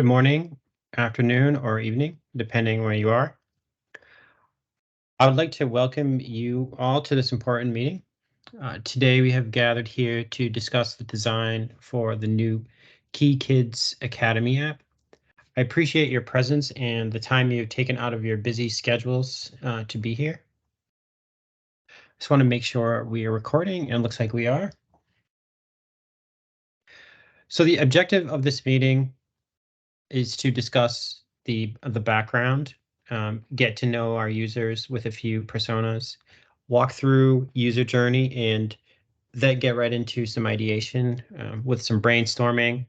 Good morning, afternoon, or evening, depending where you are. I would like to welcome you all to this important meeting. Today, we have gathered here to discuss the design for the new Key Kids Academy app. I appreciate your presence and the time you've taken out of your busy schedules to be here. Just want to make sure we are recording, and it looks like we are. So the objective of this meeting is to discuss the background, get to know our users with a few personas, walk through user journey, and then get right into some ideation with some brainstorming,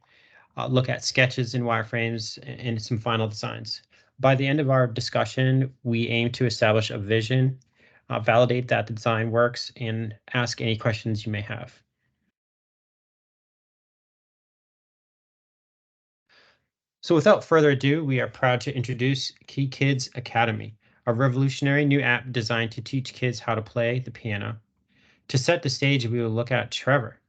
look at sketches and wireframes, and some final designs. By the end of our discussion, we aim to establish a vision, validate that the design works, and ask any questions you may have. So without further ado, we are proud to introduce Key Kids Academy, a revolutionary new app designed to teach kids how to play the piano. To set the stage, we will look at Trevor,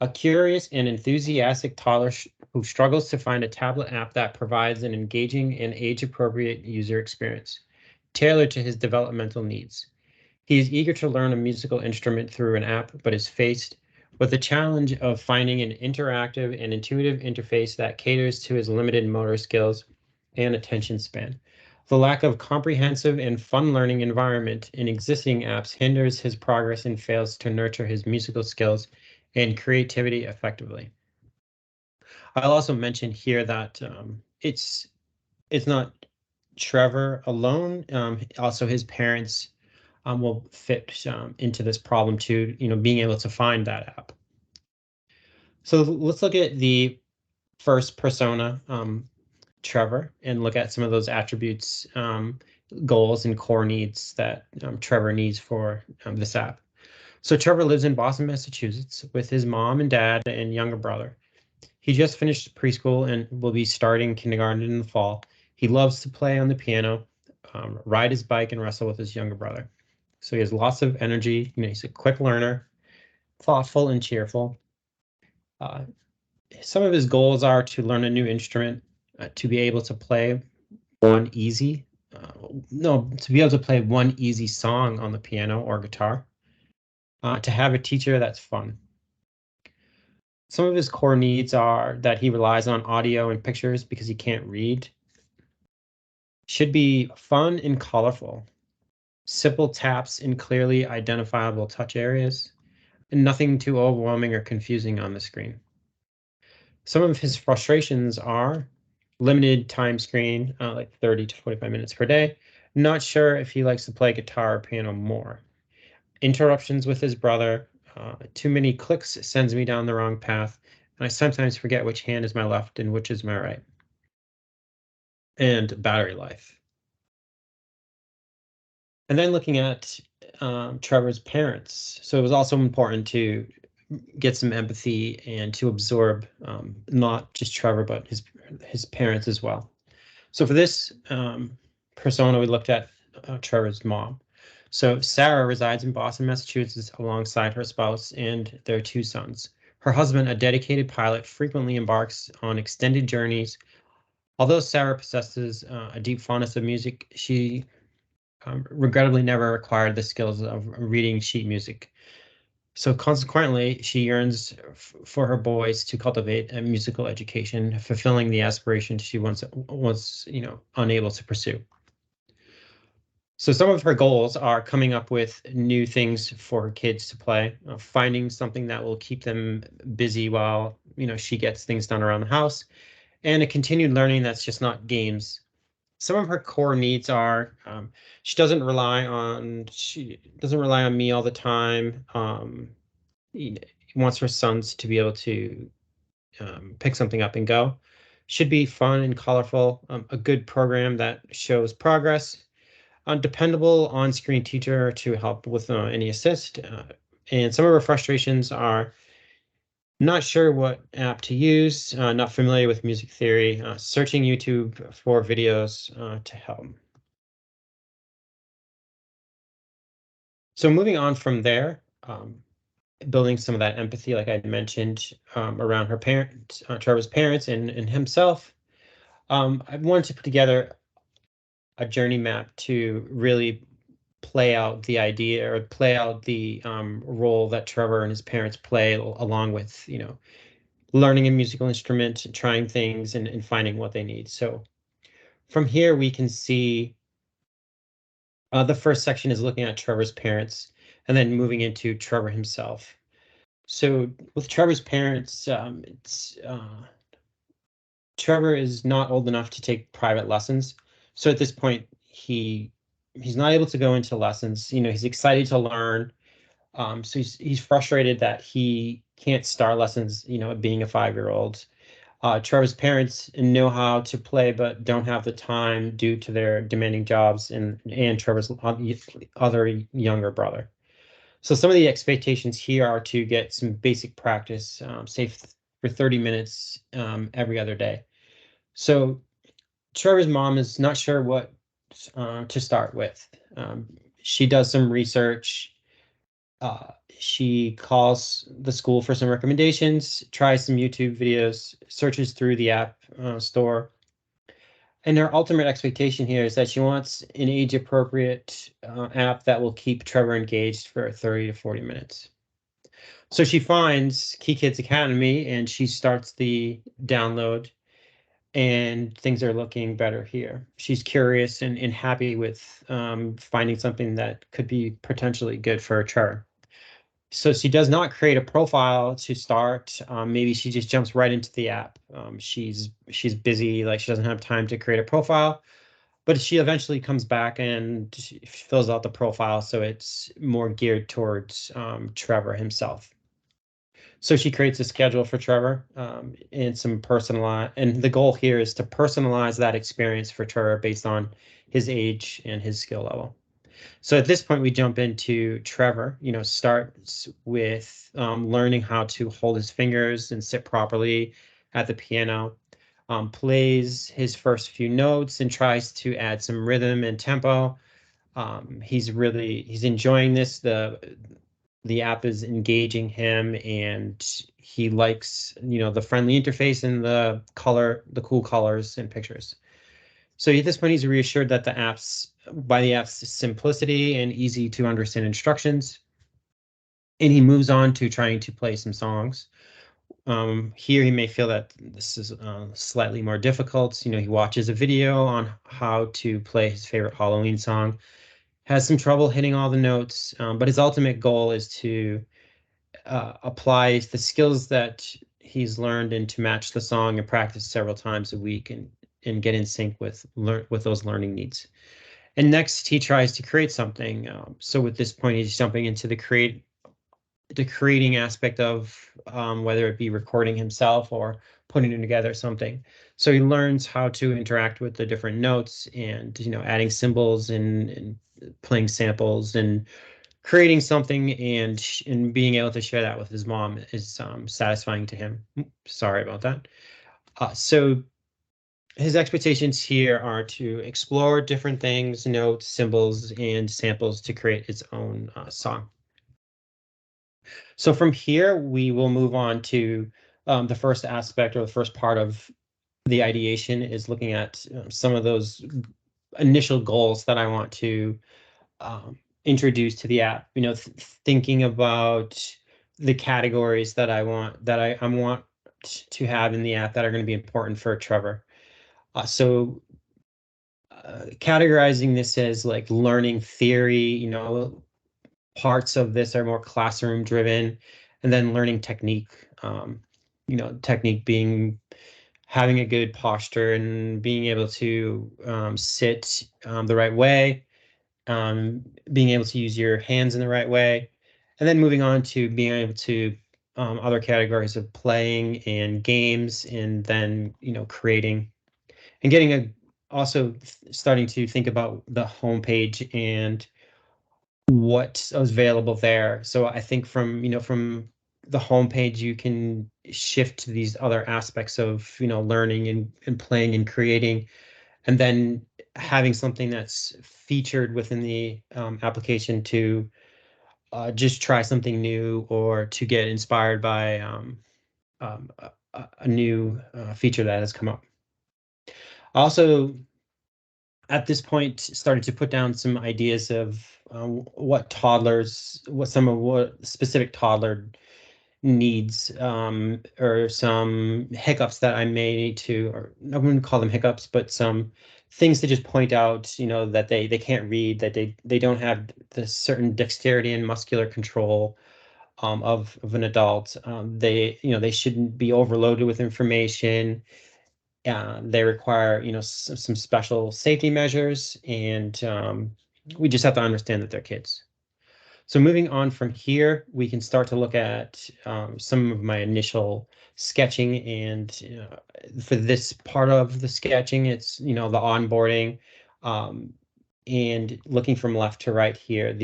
a curious and enthusiastic toddler who struggles to find a tablet app that provides an engaging and age-appropriate user experience, tailored to his developmental needs. He is eager to learn a musical instrument through an app, but is faced with the challenge of finding an interactive and intuitive interface that caters to his limited motor skills and attention span. The lack of comprehensive and fun learning environment in existing apps hinders his progress and fails to nurture his musical skills and creativity effectively. I'll also mention here that it's not Trevor alone. Also, his parents will fit into this problem too, being able to find that app. So let's look at the first persona, Trevor, and look at some of those attributes, goals, and core needs that Trevor needs for this app. So Trevor lives in Boston, Massachusetts with his mom and dad and younger brother. He just finished preschool and will be starting kindergarten in the fall. He loves to play on the piano, ride his bike, and wrestle with his younger brother. So he has lots of energy. He's a quick learner, thoughtful and cheerful. Some of his goals are to learn a new instrument, to be able to play one easy, to be able to play one easy song on the piano or guitar, to have a teacher that's fun. Some of his core needs are that he relies on audio and pictures because he can't read. Should be fun and colorful. Simple taps in clearly identifiable touch areas, and nothing too overwhelming or confusing on the screen. Some of his frustrations are limited time screen, like 30 to 45 minutes per day. Not sure if he likes to play guitar or piano more. Interruptions with his brother. Too many clicks sends me down the wrong path, and I sometimes forget which hand is my left and which is my right. And battery life. And then looking at Trevor's parents. So it was also important to get some empathy and to absorb not just Trevor, but his parents as well. So for this persona, we looked at Trevor's mom. So Sarah resides in Boston, Massachusetts, alongside her spouse and their two sons. Her husband, a dedicated pilot, frequently embarks on extended journeys. Although Sarah possesses a deep fondness of music, she regrettably never acquired the skills of reading sheet music. So consequently, she yearns for her boys to cultivate a musical education, fulfilling the aspirations she once was, unable to pursue. So some of her goals are coming up with new things for her kids to play, finding something that will keep them busy while, she gets things done around the house, and a continued learning that's just not games. Some of her core needs are she doesn't rely on me all the time. He wants her sons to be able to pick something up and go. Should be fun and colorful. A good program that shows progress. A dependable on-screen teacher to help with any assist. And some of her frustrations are not sure what app to use, not familiar with music theory, searching YouTube for videos to help. So moving on from there, building some of that empathy, like I mentioned, around her parents, Trevor's parents, and himself. I wanted to put together a journey map to really play out the idea or play out the role that Trevor and his parents play, along with, learning a musical instrument, trying things, and finding what they need. So from here, we can see the first section is looking at Trevor's parents, and then moving into Trevor himself. So with Trevor's parents, Trevor is not old enough to take private lessons. So at this point, he's not able to go into lessons. He's excited to learn. So he's frustrated that he can't start lessons, being a 5-year-old. Trevor's parents know how to play, but don't have the time due to their demanding jobs, and Trevor's other younger brother. So some of the expectations here are to get some basic practice, say for 30 minutes every other day. So Trevor's mom is not sure what to start with. She does some research. She calls the school for some recommendations, tries some YouTube videos, searches through the app store. And her ultimate expectation here is that she wants an age-appropriate app that will keep Trevor engaged for 30 to 40 minutes. So she finds Key Kids Academy and she starts the download, and things are looking better here. She's curious and happy with finding something that could be potentially good for Trevor. So she does not create a profile to start. Maybe she just jumps right into the app. She's busy, like she doesn't have time to create a profile, but she eventually comes back and she fills out the profile so it's more geared towards Trevor himself. So she creates a schedule for Trevor, and some personalized, and the goal here is to personalize that experience for Trevor based on his age and his skill level. So at this point, we jump into Trevor, starts with learning how to hold his fingers and sit properly at the piano, plays his first few notes and tries to add some rhythm and tempo. He's enjoying this. The app is engaging him, and he likes, the friendly interface and the cool colors and pictures. So at this point, he's reassured that by the app's simplicity and easy to understand instructions, and he moves on to trying to play some songs. Here he may feel that this is slightly more difficult. He watches a video on how to play his favorite Halloween song, has some trouble hitting all the notes, but his ultimate goal is to apply the skills that he's learned and to match the song and practice several times a week and get in sync with those learning needs. And next, he tries to create something. So at this point, he's jumping into the creating aspect of whether it be recording himself or putting together something. So he learns how to interact with the different notes and adding symbols and playing samples and creating something, and being able to share that with his mom is satisfying to him. Sorry about that. So his expectations here are to explore different things, notes, symbols, and samples to create his own song. So from here, we will move on to the first aspect, or the first part of the ideation, is looking at some of those initial goals that I want to introduce to the app. Thinking about the categories that I want to have in the app that are going to be important for Trevor. So categorizing this as like learning theory, parts of this are more classroom driven, and then learning technique. Technique being having a good posture and being able to sit the right way, being able to use your hands in the right way, and then moving on to being able to other categories of playing and games, and then creating and getting also starting to think about the homepage and what is available there. So I think from the homepage, you can shift to these other aspects of learning and playing and creating, and then having something that's featured within the application to just try something new or to get inspired by a new feature that has come up. Also, at this point, started to put down some ideas of what what specific toddler needs, or some hiccups that I may need to, or I wouldn't call them hiccups, but some things to just point out, that they can't read, that they don't have the certain dexterity and muscular control of an adult. They shouldn't be overloaded with information. They require, some special safety measures, and we just have to understand that they're kids. So moving on from here, we can start to look at some of my initial sketching. And for this part of the sketching, it's, the onboarding, um, and looking from left to right here.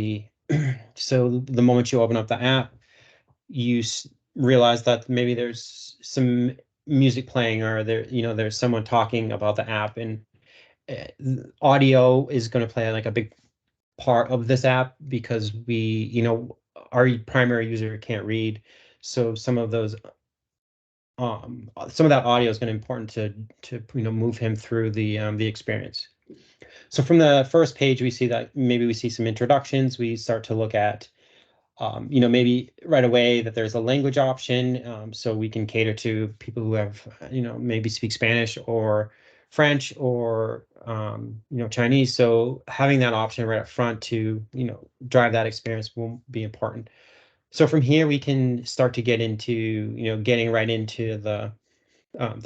So the moment you open up the app, you realize that maybe there's some music playing, or there's someone talking about the app, and audio is going to play like a big part of this app, because our primary user can't read. So some of that audio is going to be important to move him through the experience. So from the first page, we see that maybe we see some introductions. We start to look at maybe right away that there's a language option, so we can cater to people who have, maybe speak Spanish or French or, Chinese. So having that option right up front to, drive that experience will be important. So from here, we can start to get into, getting right into the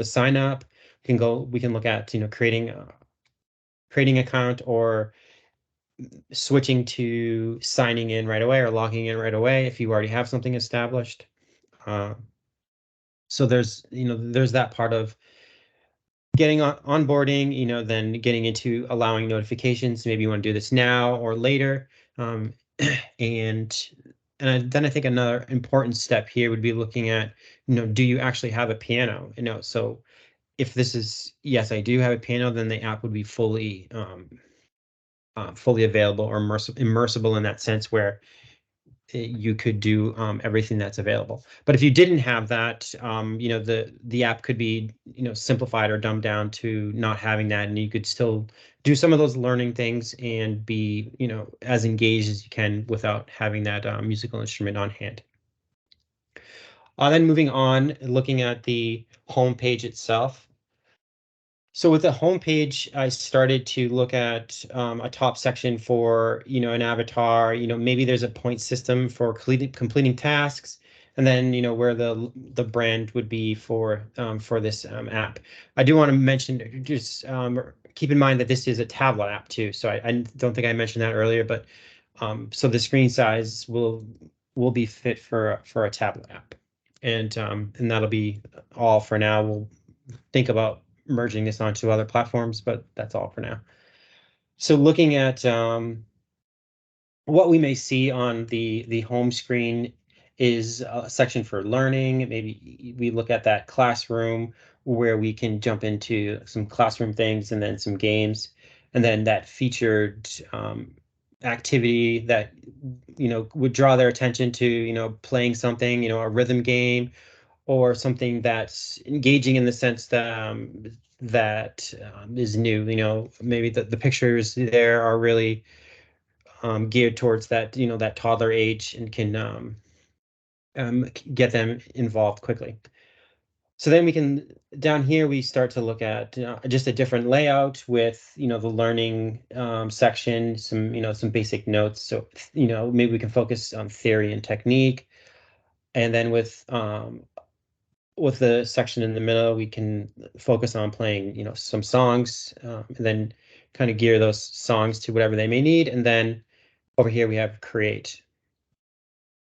sign up. We can look at, creating account, or switching to signing in right away or logging in right away if you already have something established. Uh, so there's that part of getting onboarding, then getting into allowing notifications. Maybe you want to do this now or later. Um, and then I think another important step here would be looking at, do you actually have a piano? So if this is yes, I do have a piano, then the app would be fully available, or immersible in that sense, where you could do everything that's available. But if you didn't have that, the app could be, simplified or dumbed down to not having that, and you could still do some of those learning things and be, as engaged as you can without having that musical instrument on hand. Then moving on, looking at the home page itself. So with the homepage, I started to look at a top section for, an avatar. Maybe there's a point system for completing tasks, and then, where the brand would be for this app. I do want to mention, just keep in mind that this is a tablet app too. So I don't think I mentioned that earlier, but so the screen size will be fit for a tablet app, and that'll be all for now. We'll think about merging this onto other platforms, but that's all for now. So looking at what we may see on the home screen is a section for learning. Maybe we look at that classroom, where we can jump into some classroom things, and then some games, and then that featured activity that would draw their attention to playing something, a rhythm game, or something that's engaging in the sense that is new. Maybe the pictures there are really geared towards that toddler age, and can get them involved quickly. So then down here, we start to look at just a different layout with, the learning section, some basic notes. So, maybe we can focus on theory and technique. And then with the section in the middle, we can focus on playing, some songs, and then kind of gear those songs to whatever they may need. And then over here we have create.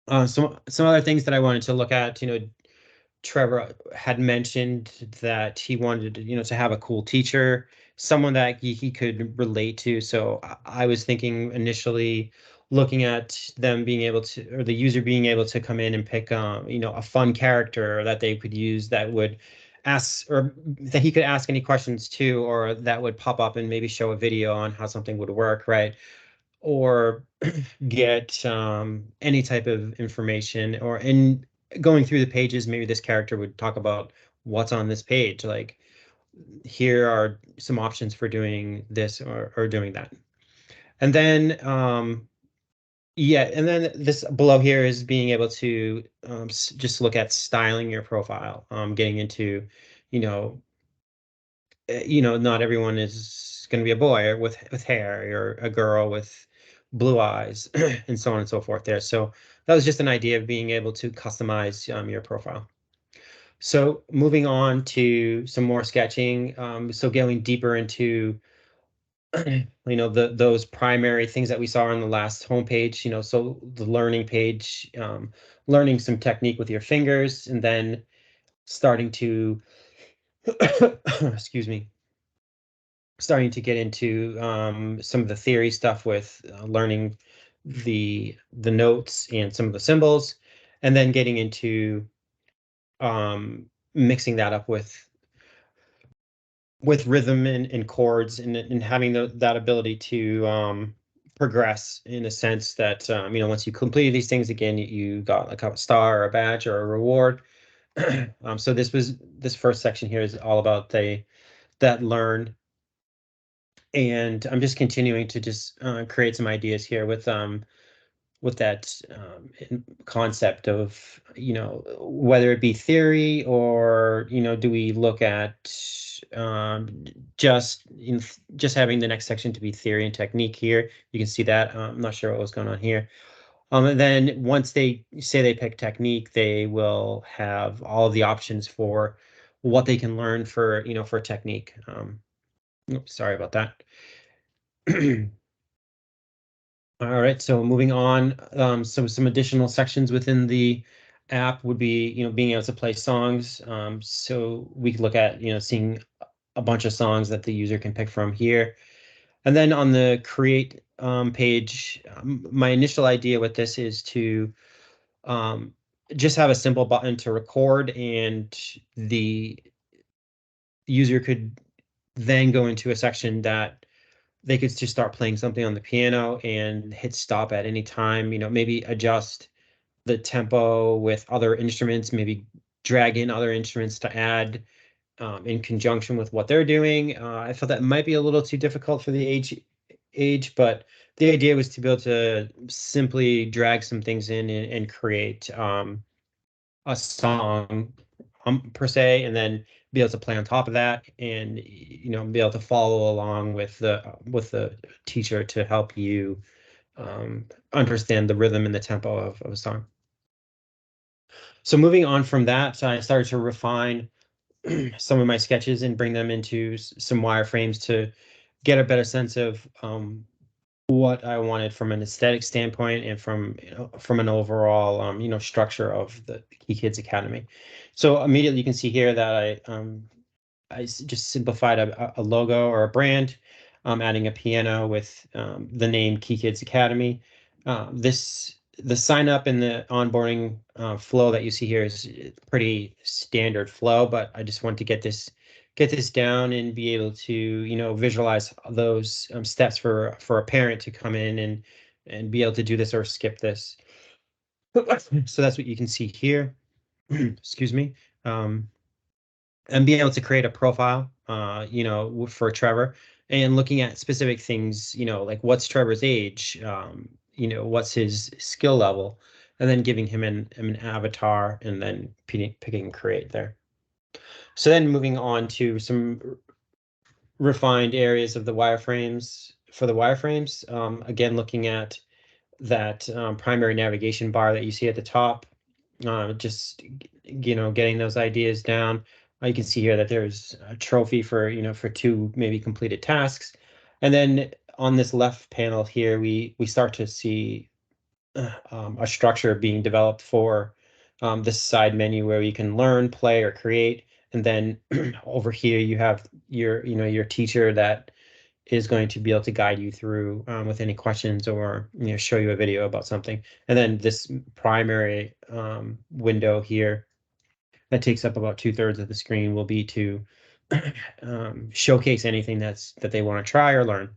Some other things that I wanted to look at, Trevor had mentioned that he wanted to have a cool teacher, someone that he could relate to. So I was thinking initially, looking at them being able to, or the user being able to come in and pick a fun character that they could use, that would ask, or that he could ask any questions to, or that would pop up and maybe show a video on how something would work, right? or get any type of information, or in going through the pages, maybe this character would talk about what's on this page. Like, here are some options for doing this or doing that. And then, yeah, and then this below here is being able to just look at styling your profile, getting into, you know, not everyone is going to be a boy or with hair, or a girl with blue eyes, and so on and so forth there. So that was just an idea of being able to customize your profile. So moving on to some more sketching, so going deeper into those primary things that we saw on the last homepage, so the learning page, learning some technique with your fingers, and then starting to excuse me, starting to get into some of the theory stuff with learning the notes and some of the symbols, and then getting into mixing that up with rhythm and chords, and having that ability to progress, in a sense that once you completed these things again, you got like a star or a badge or a reward. So this first section here is all about that learn, and I'm just continuing to just create some ideas here with that concept of, whether it be theory, or do we look at just having the next section to be theory and technique. Here you can see that. I'm not sure what was going on here. And then once they say they pick technique, they will have all of the options for what they can learn for technique. Oops, sorry about that. All right, so moving on, some additional sections within the app would be, being able to play songs. So we could look at, seeing a bunch of songs that the user can pick from here. And then on the create page, my initial idea with this is to um, just have a simple button to record, and the user could then go into a section that they could just start playing something on the piano and hit stop at any time, maybe adjust the tempo with other instruments, maybe drag in other instruments to add in conjunction with what they're doing. I felt that might be a little too difficult for the age, but the idea was to be able to simply drag some things in and create a song per se, and then be able to play on top of that, and be able to follow along with the teacher to help you understand the rhythm and the tempo of a song. So moving on from that, I started to refine some of my sketches and bring them into some wireframes to get a better sense of what I wanted from an aesthetic standpoint, and from an overall structure of the Key Kids Academy. So immediately you can see here that I just simplified a logo or a brand, adding a piano with the name Key Kids Academy. The sign up and the onboarding flow that you see here is pretty standard flow, but I just want to get this down and be able to visualize those steps for a parent to come in and be able to do this or skip this. So that's what you can see here. Excuse me. And being able to create a profile, for Trevor, and looking at specific things, like what's Trevor's age, what's his skill level, and then giving him an avatar, and then picking create there. So then moving on to some refined areas of the wireframes. For the wireframes, again, looking at that primary navigation bar that you see at the top, just getting those ideas down. You can see here that there's a trophy for two maybe completed tasks, and then on this left panel here, we start to see a structure being developed for this side menu where you can learn, play, or create. And then over here you have your teacher that is going to be able to guide you through with any questions, or show you a video about something. And then this primary window here that takes up about 2/3 of the screen will be to showcase anything that they want to try or learn.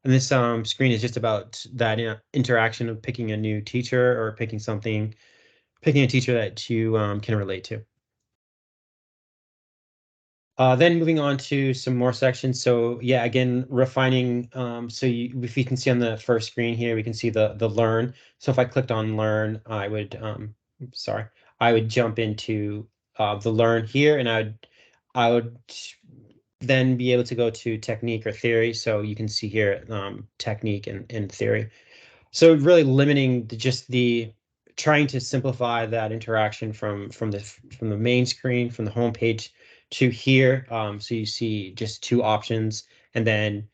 And this screen is just about that interaction of picking a new teacher or picking a teacher that you can relate to. Then moving on to some more sections. So yeah, again, refining. If you can see on the first screen here, we can see the learn. So if I clicked on learn, I would sorry, I would jump into the learn here, and I would then be able to go to technique or theory. So you can see here technique and theory. So really limiting just the trying to simplify that interaction from the main screen, from the home page to here. So you see just two options, and then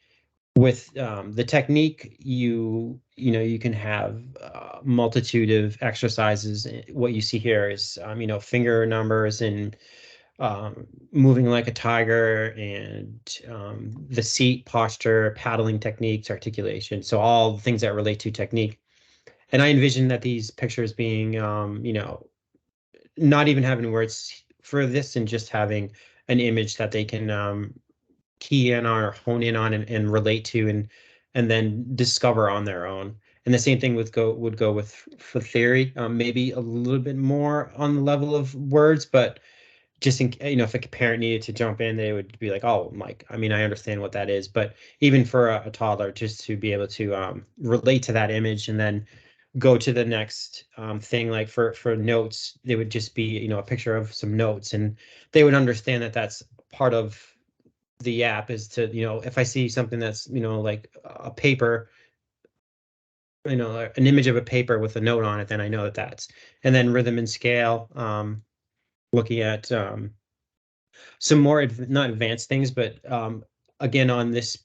with the technique, you can have a multitude of exercises. What you see here is finger numbers and moving like a tiger, and the seat posture, paddling techniques, articulation. So all the things that relate to technique. And I envision that these pictures being, not even having words for this and just having an image that they can key in on or hone in on and relate to and then discover on their own. And the same thing would go with for theory, maybe a little bit more on the level of words, but just if a parent needed to jump in, they would be like, "Oh, Mike, I mean, I understand what that is." But even for a toddler, just to be able to relate to that image and then go to the next thing, like for notes, they would just be a picture of some notes, and they would understand that that's part of the app is to if I see something that's like a paper, an image of a paper with a note on it, then I know that that's. And then rhythm and scale, looking at some more not advanced things, but again, on this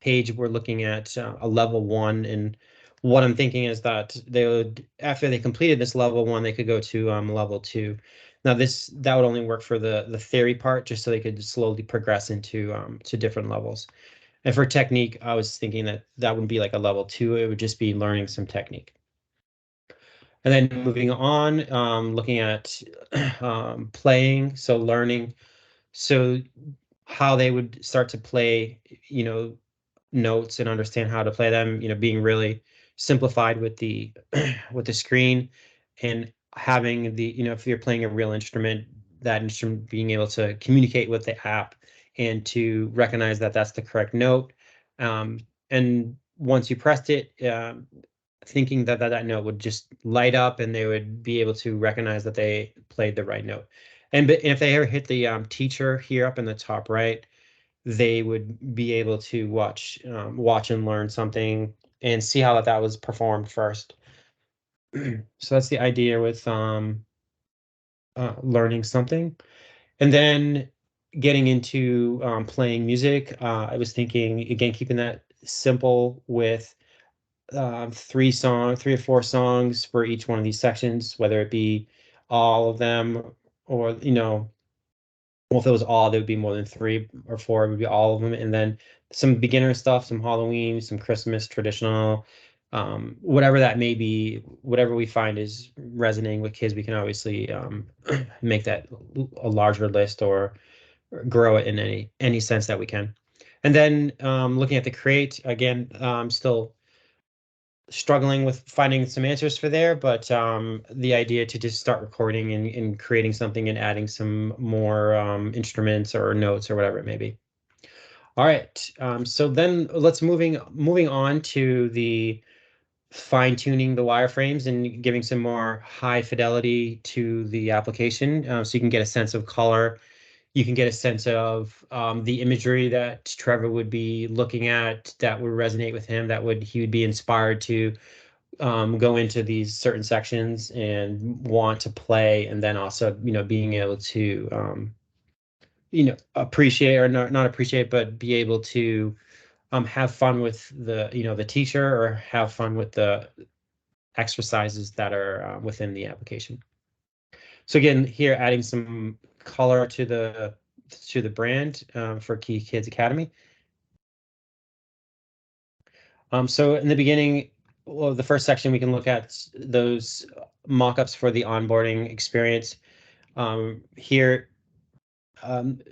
page, we're looking at a level 1, and what I'm thinking is that they would, after they completed this level 1, they could go to level 2. Now that would only work for the theory part, just so they could slowly progress into to different levels. And for technique, I was thinking that that wouldn't be like a level 2, it would just be learning some technique. And then moving on, looking at playing, so learning. So how they would start to play, notes and understand how to play them, being really simplified with the with the screen, and having if you're playing a real instrument, that instrument being able to communicate with the app and to recognize that that's the correct note. And once you pressed it, thinking that note would just light up and they would be able to recognize that they played the right note. And if they ever hit the teacher here up in the top right, they would be able to watch and learn something and see how that was performed first. So that's the idea with learning something. And then getting into playing music. I was thinking, again, keeping that simple with 3 or 4 songs for each one of these sections, whether it be all of them or well, if it was all, there would be more than 3 or 4. It would be all of them, and then some beginner stuff, some Halloween, some Christmas, traditional, whatever that may be. Whatever we find is resonating with kids, we can obviously make that a larger list or grow it in any sense that we can. And then looking at the create again, still struggling with finding some answers for there, but the idea to just start recording and creating something and adding some more instruments or notes or whatever it may be. All right, so then let's moving on to the fine tuning the wireframes and giving some more high fidelity to the application, so you can get a sense of color. You can get a sense of the imagery that Trevor would be looking at that would resonate with him, he would be inspired to go into these certain sections and want to play, and then also being able to appreciate, or not appreciate, but be able to have fun with the teacher, or have fun with the exercises that are within the application. So again, here adding some color to the brand for Key Kids Academy. So in the beginning, well, the first section, we can look at those mock-ups for the onboarding experience. Here,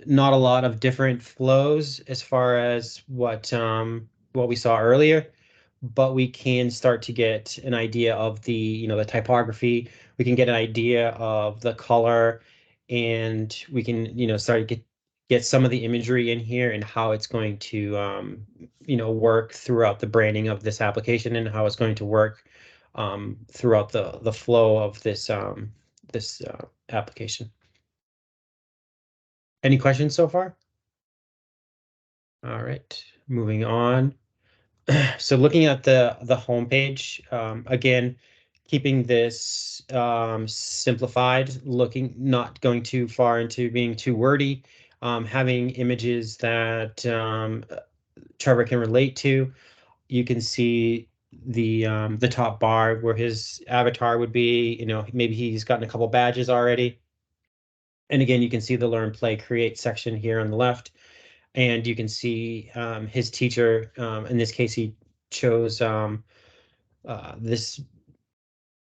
not a lot of different flows as far as what what we saw earlier, but we can start to get an idea of the typography. We can get an idea of the color, and we can, start to get some of the imagery in here and how it's going to, work throughout the branding of this application and how it's going to work throughout the flow of this application. Any questions so far? All right, moving on. So looking at the homepage, again, keeping this simplified, not going too far into being too wordy, having images that Trevor can relate to. You can see the top bar where his avatar would be. Maybe he's gotten a couple badges already. And again, you can see the Learn, Play, Create section here on the left. And you can see his teacher. In this case, he chose this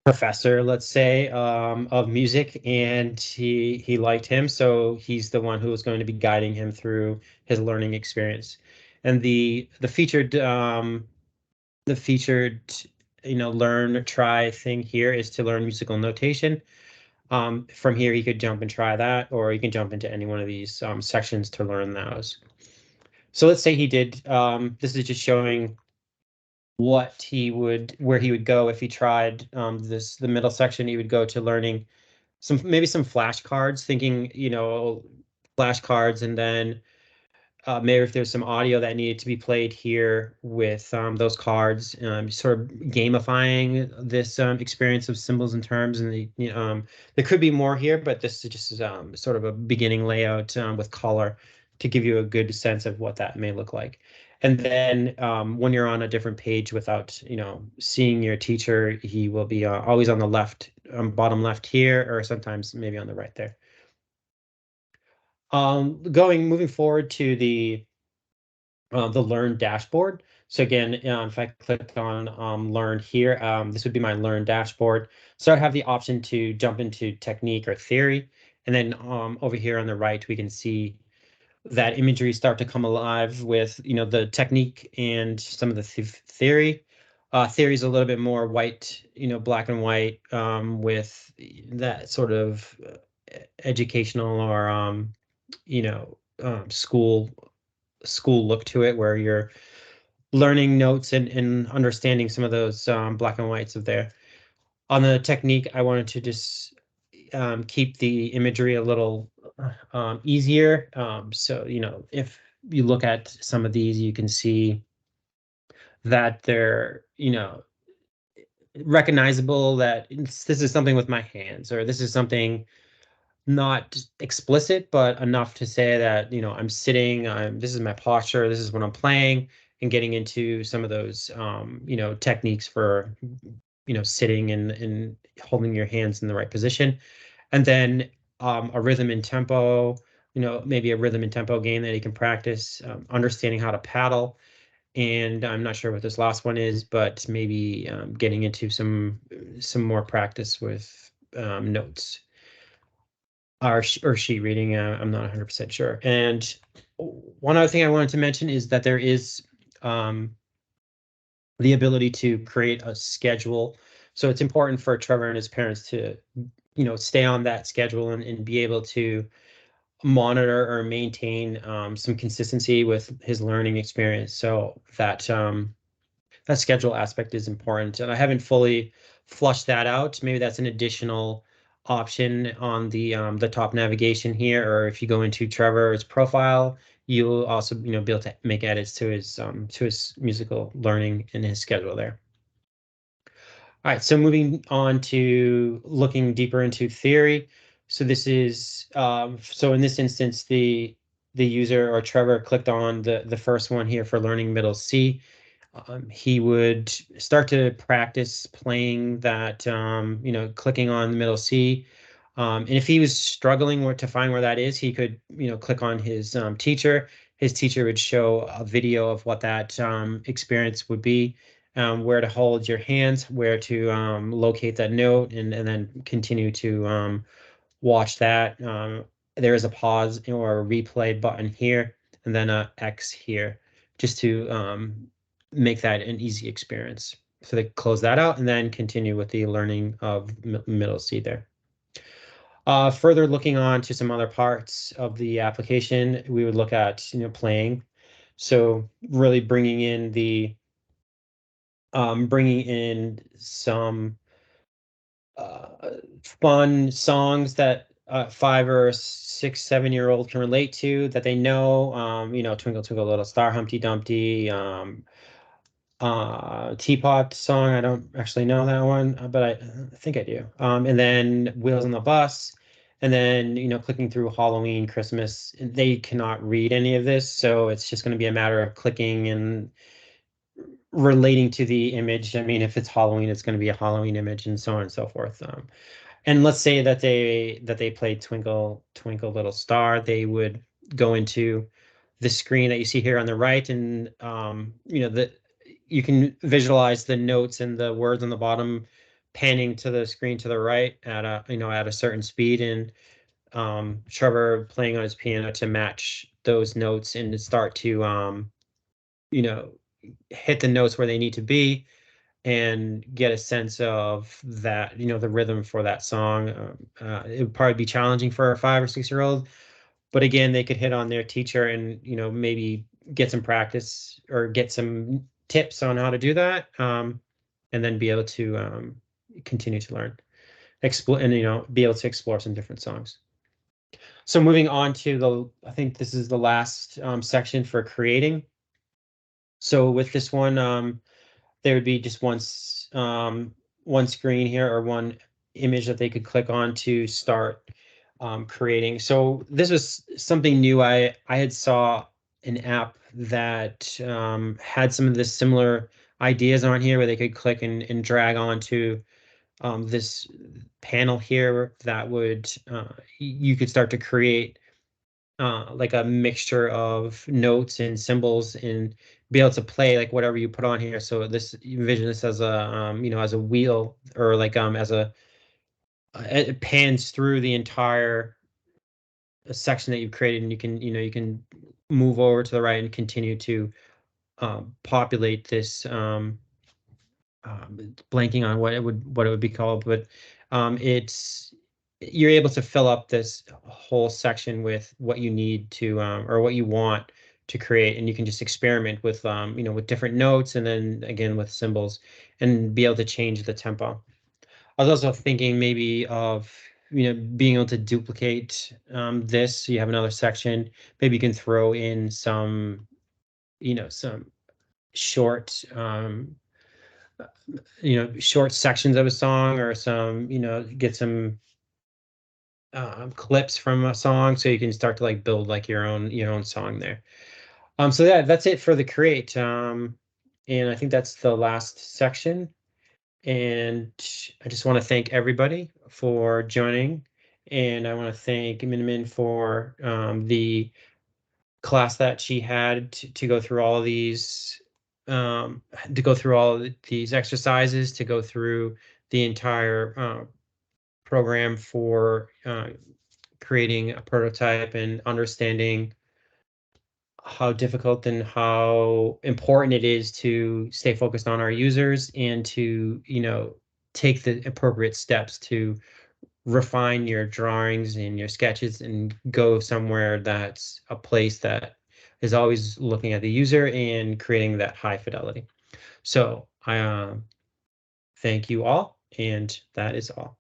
professor, let's say, of music, and he liked him, so he's the one who was going to be guiding him through his learning experience. And the featured learn, try thing here is to learn musical notation. From here, you could jump and try that, or you can jump into any one of these sections to learn those. So let's say he did. This is just showing where he would go if he tried the middle section. He would go to learning maybe some flashcards, thinking, flashcards, and then maybe if there's some audio that needed to be played here with those cards, sort of gamifying this experience of symbols and terms. And there could be more here, but this is just sort of a beginning layout with color to give you a good sense of what that may look like. And then when you're on a different page without, seeing your teacher, he will be always on the left, bottom left here, or sometimes maybe on the right there. Moving forward to the Learn dashboard. So again, if I click on Learn here, this would be my Learn dashboard. So I have the option to jump into technique or theory. And then over here on the right, we can see that imagery start to come alive with, the technique and some of the theory. Theory is a little bit more white, black and white, with that sort of educational or, school look to it, where you're learning notes and understanding some of those black and whites of there. On the technique, I wanted to just keep the imagery a little easier. So, if you look at some of these, you can see that they're, recognizable, that this is something with my hands, or this is something not explicit, but enough to say that, I'm sitting, this is my posture, this is when I'm playing, and getting into some of those, techniques for, sitting and holding your hands in the right position. And then a rhythm and tempo, maybe a rhythm and tempo game that you can practice, understanding how to paddle. And I'm not sure what this last one is, but maybe getting into some more practice with notes or sheet reading. I'm not 100% sure. And one other thing I wanted to mention is that there is the ability to create a schedule. So it's important for Trevor and his parents to, stay on that schedule and be able to monitor or maintain some consistency with his learning experience. So that schedule aspect is important, and I haven't fully flushed that out. Maybe that's an additional option on the top navigation here, or if you go into Trevor's profile, you'll also be able to make edits to his musical learning in his schedule there. All right, so moving on to looking deeper into theory. So this is so in this instance, the user or Trevor clicked on the first one here for learning middle C. He would start to practice playing that, clicking on the middle C. And if he was struggling to find where that is, he could, click on his teacher. His teacher would show a video of what that experience would be, where to hold your hands, where to locate that note, and then continue to watch that. There is a pause or a replay button here, and then a X here, just to make that an easy experience. So they close that out and then continue with the learning of middle C there. Further looking on to some other parts of the application, we would look at, playing. So really bringing in some fun songs that 5 or 6, 7-year-old can relate to, that they know. Twinkle Twinkle Little Star, Humpty Dumpty, Teapot song. I don't actually know that one, but I think I do. And then Wheels on the Bus, and then clicking through Halloween, Christmas. They cannot read any of this, so it's just going to be a matter of clicking and relating to the image. I mean, if it's Halloween, it's going to be a Halloween image, and so on and so forth. And let's say that they played Twinkle Twinkle Little Star, they would go into the screen that you see here on the right, and you can visualize the notes and the words on the bottom panning to the screen to the right at a certain speed, and Trevor playing on his piano to match those notes and to start to you know hit the notes where they need to be and get a sense of that, the rhythm for that song. It would probably be challenging for a 5 or 6-year-old, but again, they could hit on their teacher and, maybe get some practice or get some tips on how to do that, and then be able to continue to learn, explore, and, be able to explore some different songs. So moving on to I think this is the last section for creating. So with this one, there would be just one screen here, or one image that they could click on to start creating. So this was something new. I had saw an app that had some of the similar ideas on here, where they could click and drag onto this panel here that would you could start to create like a mixture of notes and symbols, and be able to play like whatever you put on here. So this, you envision this as a as a wheel, or like as it pans through the entire section that you've created, and you can move over to the right and continue to populate this. Blanking on what it would be called, but it's you're able to fill up this whole section with what you need to or what you want to create, and you can just experiment with with different notes, and then again with symbols, and be able to change the tempo. I was also thinking maybe of being able to duplicate this, so you have another section. Maybe you can throw in some short short sections of a song, or some get some clips from a song, so you can start to like build like your own song there. So yeah, that's it for the create, and I think that's the last section. And I just want to thank everybody for joining, and I want to thank Minimin for the class that she had to go through all of these, to go through all of these exercises, to go through the entire program for creating a prototype, and understanding how difficult and how important it is to stay focused on our users, and to take the appropriate steps to refine your drawings and your sketches, and go somewhere that's a place that is always looking at the user and creating that high fidelity. So I thank you all, and that is all.